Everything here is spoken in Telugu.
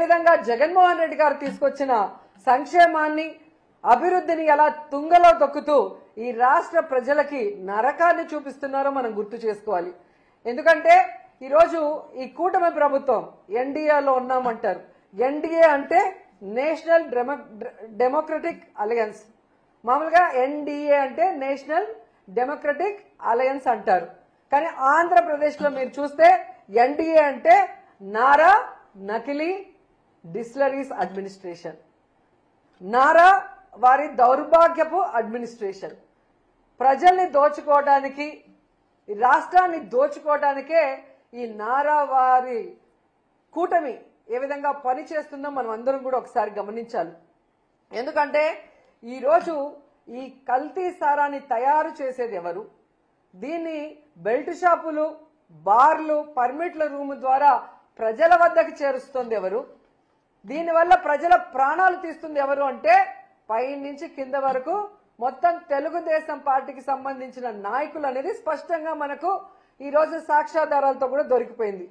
విధంగా జగన్మోహన్ రెడ్డి గారు తీసుకొచ్చిన సంక్షేమాన్ని అభివృద్ధిని ఎలా తుంగలో తొక్కుతూ ఈ రాష్ట్ర ప్రజలకి నరకాన్ని చూపిస్తున్నారో మనం గుర్తు చేసుకోవాలి. ఎందుకంటే ఈరోజు ఈ కూటమి ప్రభుత్వం ఎన్డీఏలో ఉన్నామంటారు. ఎన్డీఏ అంటే నేషనల్ డెమోక్రటిక్ అలయన్స్. మామూలుగా ఎన్డీఏ అంటే నేషనల్ డెమోక్రటిక్ అలయన్స్ అంటారు. కానీ ఆంధ్రప్రదేశ్లో మీరు చూస్తే ఎన్డీఏ అంటే నారా నకిలీ డిస్టిలరీస్ అడ్మినిస్ట్రేషన్, నారా వారి దౌర్భాగ్యపు అడ్మినిస్ట్రేషన్. ప్రజల్ని దోచుకోవడానికి, ఈ రాష్ట్రాన్ని దోచుకోవడానికే ఈ నారా వారి కూటమి ఏ విధంగా పనిచేస్తుందో మనం అందరం కూడా ఒకసారి గమనించాలి. ఎందుకంటే ఈరోజు ఈ కల్తీ సారాన్ని తయారు చేసేది ఎవరు? దీన్ని బెల్ట్ షాపులు, బార్లు, పర్మిట్ల రూమ్ ద్వారా ప్రజల వద్దకు చేరుస్తుంది ఎవరు? దీనివల్ల ప్రజల ప్రాణాలు తీస్తుంది ఎవరు అంటే పై నుంచి కింద వరకు మొత్తం తెలుగుదేశం పార్టీకి సంబంధించిన నాయకులు అనేది స్పష్టంగా మనకు ఈ రోజు సాక్ష్యాధారాలతో కూడా దొరికిపోయింది.